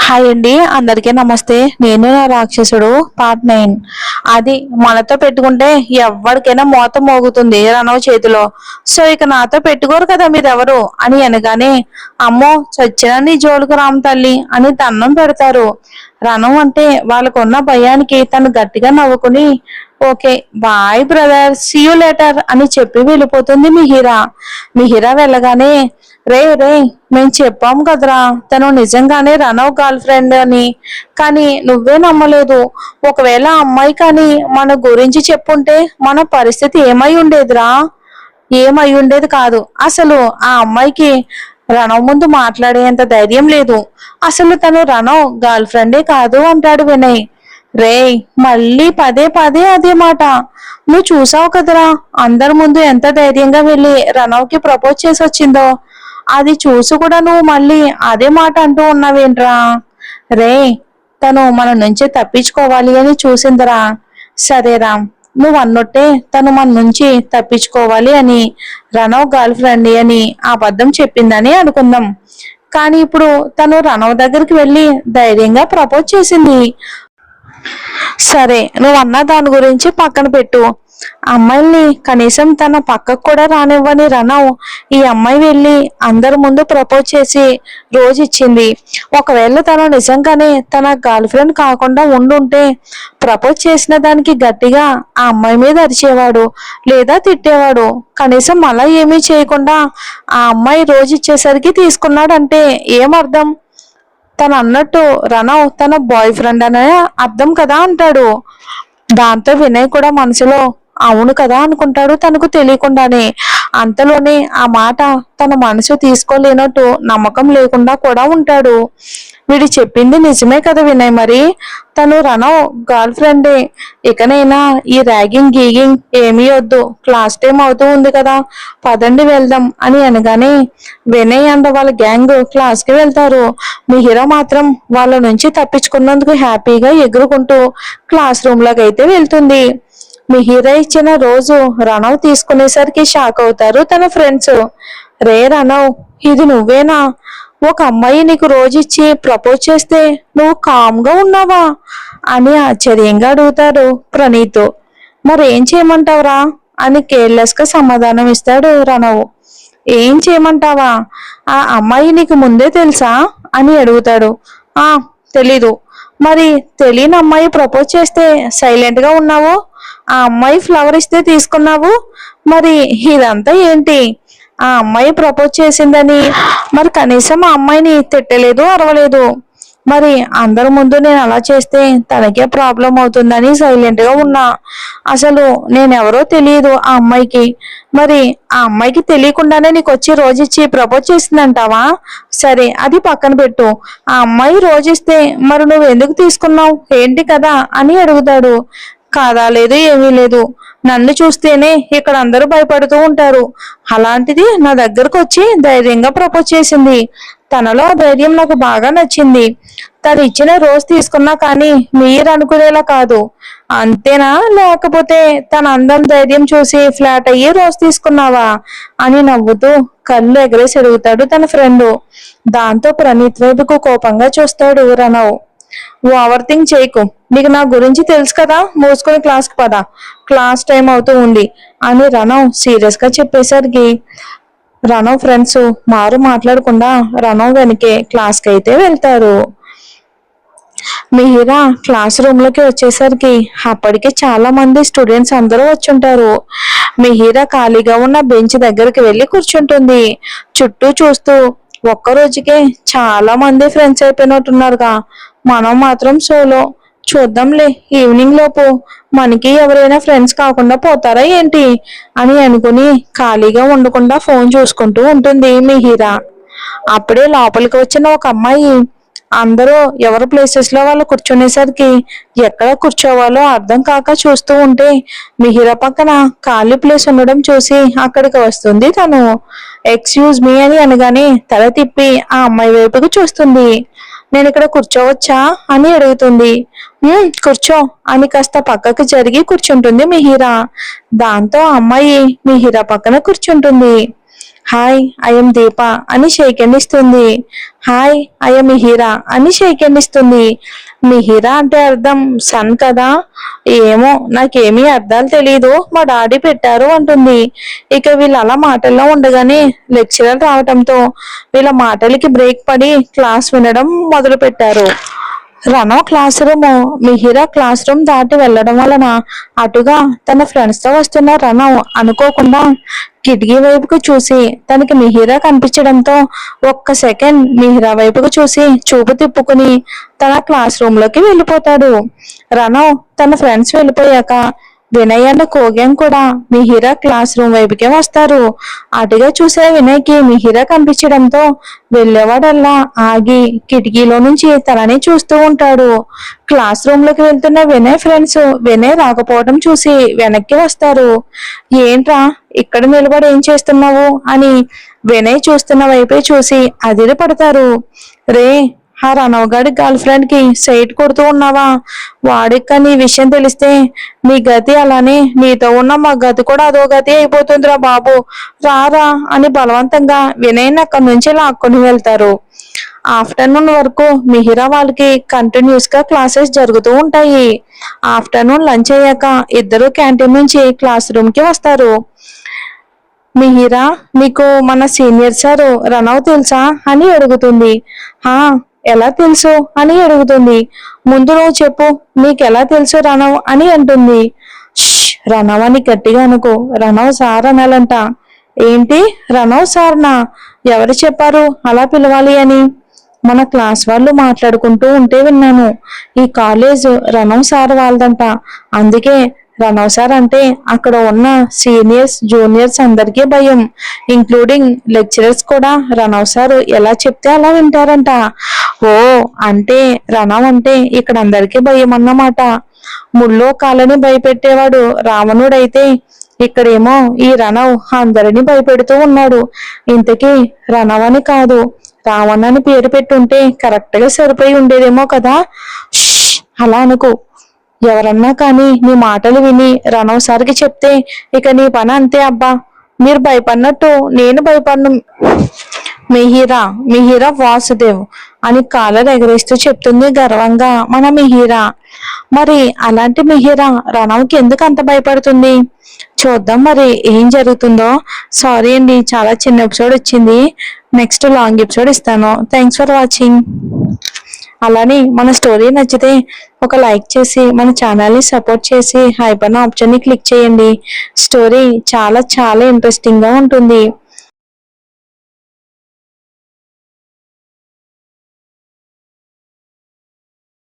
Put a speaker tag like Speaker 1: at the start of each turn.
Speaker 1: Hi అండి, అందరికీ నమస్తే. నేను నా రాక్షసుడు పార్ట్ 9. అది మనతో పెట్టుకుంటే ఎవరికైనా మోత మోగుతుంది రణవ చేతిలో. సో ఇక నాతో పెట్టుకోరు కదా మీరెవరు అని అనగానే, అమ్మో చచ్చినా నీ జోలికి రామ్ తల్లి అని దండం పెడతారు. రణం అంటే వాళ్ళకున్న భయానికి తను గట్టిగా నవ్వుకుని, okay bye brother, see you later అని చెప్పి వెళ్ళిపోతుంది మిహిరా. మిహిరా వెళ్ళగానే, రే రే మేము చెప్పాం కదరా తను నిజంగానే రనవ్ గర్ల్ ఫ్రెండ్ అని, కానీ నువ్వే నమ్మలేదు. ఒకవేళ ఆ అమ్మాయి కానీ మన గురించి చెప్పుంటే మన పరిస్థితి ఏమై ఉండేదిరా? ఏమై ఉండేది కాదు. అసలు ఆ అమ్మాయికి రణవ్ ముందు మాట్లాడేంత ధైర్యం లేదు. అసలు తను రణవ్ గర్ల్ ఫ్రెండే కాదు అంటాడు వినయ్. రేయ్ మళ్ళీ పదే పదే అదే మాట. నువ్వు చూసావు కదరా అందరి ముందు ఎంత ధైర్యంగా వెళ్ళి రణవ్కి ప్రపోజ్ చేసి వచ్చిందో. అది చూసి కూడా నువ్వు మళ్ళీ అదే మాట అంటూ ఉన్నావేంట్రా? రే తను మన నుంచి తప్పించుకోవాలి అని చూసిందిరా. సరేరా, నువ్వు అన్నట్టే తను మన నుంచి తప్పించుకోవాలి అని రణవ్ గర్ల్ ఫ్రెండ్ అని అబద్ధం చెప్పిందని అనుకుందాం. కానీ ఇప్పుడు తను రణవ్ దగ్గరికి వెళ్ళి ధైర్యంగా ప్రపోజ్ చేసింది. సరే నువ్వు అన్న దాని గురించి పక్కన పెట్టు. అమ్మాయిల్ని కనీసం తన పక్కకు కూడా రానివ్వని రణవ్ ఈ అమ్మాయి వెళ్ళి అందరి ముందు ప్రపోజ్ చేసి రోజు ఇచ్చింది. ఒకవేళ తను నిజంగానే తన గర్ల్ ఫ్రెండ్ కాకుండా ఉండుంటే ప్రపోజ్ చేసిన దానికి గట్టిగా ఆ అమ్మాయి మీద అరిచేవాడు లేదా తిట్టేవాడు. కనీసం అలా ఏమీ చేయకుండా ఆ అమ్మాయి రోజు ఇచ్చేసరికి తీసుకున్నాడంటే ఏమర్థం? తను అన్నట్టు రణవ్ తన బాయ్ ఫ్రెండ్ అనే అర్థం కదా అంటాడు. దాంతో వినయ్ కూడా మనసులో అవును కదా అనుకుంటాడు తనకు తెలియకుండానే. అంతలోనే ఆ మాట తన మనసు తీసుకోలేనట్టు నమ్మకం లేకుండా కూడా ఉంటాడు. వీడు చెప్పింది నిజమే కదా వినయ్, మరి తను రణవ్ గర్ల్ ఫ్రెండే. ఇకనైనా ఈ ర్యాగింగ్ గీగింగ్ ఏమీ వద్దు, క్లాస్ టైం అవుతూ ఉంది కదా, పదండి వెళ్దాం అని అనగానే వినయ్ అండ్ వాళ్ళ గ్యాంగ్ క్లాస్ కి వెళ్తారు. మిహిరా మాత్రం వాళ్ళ నుంచి తప్పించుకున్నందుకు హ్యాపీగా ఎగురుకుంటూ క్లాస్ రూమ్ లోకి అయితే వెళ్తుంది. మిహిరా ఇచ్చిన రోజు రణవ్ తీసుకునేసరికి షాక్ అవుతారు తన ఫ్రెండ్స్. రే రణవ్, ఇది నువ్వేనా? ఒక అమ్మాయి నీకు రోజు ఇచ్చి ప్రపోజ్ చేస్తే నువ్వు కామ్ గా ఉన్నావా అని ఆశ్చర్యంగా అడుగుతాడు ప్రణీత్. మరేం చేయమంటావురా అని కేర్లెస్ గా సమాధానం ఇస్తాడు రణవ్. ఏం చేయమంటావా? ఆ అమ్మాయి నీకు ముందే తెలుసా అని అడుగుతాడు. ఆ తెలీదు. మరి తెలియని అమ్మాయి ప్రపోజ్ చేస్తే సైలెంట్ గా ఉన్నావు, ఆ అమ్మాయి ఫ్లవర్ ఇస్తే తీసుకున్నావు, మరి ఇదంతా ఏంటి? ఆ అమ్మాయి ప్రపోజ్ చేసిందని మరి కనీసం ఆ అమ్మాయిని తిట్టలేదు, అరవలేదు. మరి అందరి ముందు నేను అలా చేస్తే తనకే ప్రాబ్లం అవుతుందని సైలెంట్ గా ఉన్నా. అసలు నేనెవరో తెలియదు ఆ అమ్మాయికి. మరి ఆ అమ్మాయికి తెలియకుండానే నీకు వచ్చి రోజిచ్చి ప్రపోజ్ చేసిందంటావా? సరే అది పక్కన పెట్టు. ఆ అమ్మాయి రోజిస్తే మరి నువ్వు ఎందుకు తీసుకున్నావు ఏంటి కదా అని అడుగుతాడు. కాదా లేదు ఏమీ లేదు. నన్ను చూస్తేనే ఇక్కడ అందరూ భయపడుతూ ఉంటారు. అలాంటిది నా దగ్గరకు వచ్చి ధైర్యంగా ప్రపోజ్ చేసింది. తనలో ఆ ధైర్యం నాకు బాగా నచ్చింది. తను ఇచ్చిన రోజ్ తీసుకున్నా కానీ మీరు అనుకునేలా కాదు. అంతేనా? లేకపోతే తన అందం ధైర్యం చూసి ఫ్లాట్ అయ్యి రోజ్ తీసుకున్నావా అని నవ్వుతూ కళ్ళు ఎగరేసి అడుగుతాడు తన ఫ్రెండ్. దాంతో ప్రణీత్ వైపుకు కోపంగా చూస్తాడు రణవ్. ఓవర్ థింక్ చేయకు, నీకు నా గురించి తెలుసు కదా, మూసుకొని క్లాస్ కి పద, క్లాస్ టైం అవుతూ ఉంది అని రణవ్ సీరియస్ గా చెప్పేసరికి రణవ్ ఫ్రెండ్స్ మాట్లాడకుండా రణవ్ వెనకే క్లాస్ కి అయితే వెళ్తారు. మిహిరా క్లాస్ రూమ్ లోకి వచ్చేసరికి అప్పటికే చాలా మంది స్టూడెంట్స్ అందరూ వచ్చుంటారు. మిహిరా ఖాళీగా ఉన్న బెంచ్ దగ్గరికి వెళ్ళి కూర్చుంటుంది. చుట్టూ చూస్తూ ఒక్క రోజుకే చాలా మంది ఫ్రెండ్స్ అయిపోయినట్టున్నారుగా, మనం మాత్రం సోలో. చూద్దాంలే ఈవినింగ్ లోపు మనకి ఎవరైనా ఫ్రెండ్స్ కాకుండా పోతారా ఏంటి అని అనుకుని ఖాళీగా ఉండకుండా ఫోన్ చూసుకుంటూ ఉంటుంది మిహిరా. అప్పుడే లోపలికి వచ్చిన ఒక అమ్మాయి అందరూ ఎవరి ప్లేసెస్ లో వాళ్ళు కూర్చునేసరికి ఎక్కడ కూర్చోవాలో అర్థం కాక చూస్తూ ఉంటే మిహిరా పక్కన ఖాళీ ప్లేస్ ఉండడం చూసి అక్కడికి వస్తుంది తను. ఎక్స్క్యూజ్ మీ అని అనగానే తల తిప్పి ఆ అమ్మాయి వైపుకు చూస్తుంది. నేను ఇక్కడ కూర్చోవచ్చా అని అడుగుతుంది. కూర్చో అని కాస్త పక్కకు జరిగి కూర్చుంటుంది మిహిరా. దాంతో అమ్మాయి మిహిరా పక్కన కూర్చుంటుంది. హాయ్ ఐఎమ్ దీప అని షేక్ హ్యాండ్ ఇస్తుంది. హాయ్ ఐఎమ్ మిహిరా అని షేక్ హ్యాండ్ ఇస్తుంది. మిహిరా అంటే అర్థం సన్ కదా. ఏమో నాకేమీ అర్థాలు తెలియదు, మా డాడీ పెట్టారు అంటుంది. ఇక వీళ్ళు అలా మాటల్లో ఉండగానే లెక్చరర్ రావటంతో వీళ్ళ మాటలకి బ్రేక్ పడి క్లాస్ వినడం మొదలు పెట్టారు. Ranav classroom Mihira classroom దాటి వెళ్ళడం వలన అటుగా తన ఫ్రెండ్స్ తో వస్తున్న రణవ్ అనుకోకుండా కిటికీ వైపుకు చూసి తనకి మిహిరా కనిపించడంతో ఒక్క సెకండ్ మిహిరా వైపుకు చూసి చూపు తిప్పుకుని తన క్లాస్ రూమ్ లోకి వెళ్ళిపోతాడు. రణవ్ తన ఫ్రెండ్స్ వెళ్ళిపోయాక వినయ్ అండ్ కోగ్యం కూడా మిహిరా క్లాస్ రూమ్ వైపుకే వస్తారు. అటుగా చూసే వినయ్ కి మిహిరా కనిపించడంతో వెళ్ళేవాడల్లా ఆగి కిటికీలో నుంచి తనని చూస్తూ ఉంటాడు. క్లాస్ రూమ్ లోకి వెళ్తున్న వినయ్ ఫ్రెండ్స్ వినయ్ రాకపోవడం చూసి వెనక్కి వస్తారు. ఏంట్రా ఇక్కడ నిలబడి ఏం చేస్తున్నావు అని వినయ్ చూస్తున్న వైపే చూసి అదిరి పడతారు. రే, ఆ రణవ్ గాడి గర్ల్ ఫ్రెండ్ కి సైట్ కొడుతూ ఉన్నావా? వాడికి నీ విషయం తెలిస్తే నీ గతి అలానే నీతో ఉన్న మా గతి కూడా అదో గతి అయిపోతుందిరా బాబు, రారా అని బలవంతంగా వినయ్ అక్కడి నుంచి లాక్కొని వెళ్తారు. ఆఫ్టర్నూన్ వరకు మిహిరా వాళ్ళకి కంటిన్యూస్ గా క్లాసెస్ జరుగుతూ ఉంటాయి. ఆఫ్టర్నూన్ లంచ్ అయ్యాక ఇద్దరు క్యాంటీన్ నుంచి క్లాస్ రూమ్ కి వస్తారు. మిహిరా, నీకు మన సీనియర్ సార్ రణవ్ తెలుసా అని అడుగుతుంది. హా, ఎలా తెలుసు అని అడుగుతుంది. ముందు నువ్వు చెప్పు, నీకెలా తెలుసు రణవ్ అని అంటుంది. రణవ్ అని గట్టిగా అనుకో, రణవ్ సార్ అనాలంట. ఏంటి, రణవ్ సార్నా? ఎవరు చెప్పారు అలా పిలవాలి అని? మన క్లాస్ వాళ్ళు మాట్లాడుకుంటూ ఉంటే విన్నాను. ఈ కాలేజ్ రణవ్ సార్ వాళ్ళదంట. అందుకే రణవ్ సార్ అంటే అక్కడ ఉన్న సీనియర్స్ జూనియర్స్ అందరికీ భయం, ఇంక్లూడింగ్ లెక్చరర్స్ కూడా రణవ్ సార్ ఎలా చెప్తే అలా వింటారంట. ఓ, అంటే రణవ్ అంటే ఇక్కడ అందరికీ భయం అన్నమాట. ముల్లో కాలని భయపెట్టేవాడు రావణుడైతే ఇక్కడేమో ఈ రణవ్ అందరినీ భయపెడుతూ ఉన్నాడు. ఇంతకీ రణవ్ అని కాదు రావణ్ అని పేరు పెట్టుంటే కరెక్ట్ గా సరిపోయి ఉండేదేమో కదా. అలా అనుకో. ఎవరన్నా కానీ నీ మాటలు విని రణవ్ సార్కి చెప్తే ఇక నీ పని అంతే అబ్బా. మీరు భయపడినట్టు నేను భయపడను. మిహిరా మిహిరా వాసుదేవ్ అని కాలర్ ఎగరేస్తూ చెప్తుంది గర్వంగా మన మిహిరా. మరి అలాంటి మిహిరా రణవ్కి ఎందుకు అంత భయపడుతుంది? చూద్దాం మరి ఏం జరుగుతుందో. సారీ అండి, చాలా చిన్న ఎపిసోడ్ వచ్చింది. నెక్స్ట్ లాంగ్ ఎపిసోడ్ ఇస్తాను. Thanks for watching. అలానే మన స్టోరీ నచ్చితే ఒక లైక్ చేసి మన ఛానల్ని సపోర్ట్ చేసి హైప్ అన్న ఆప్షన్ని క్లిక్ చేయండి. స్టోరీ చాలా చాలా ఇంట్రెస్టింగ్ గా ఉంటుంది.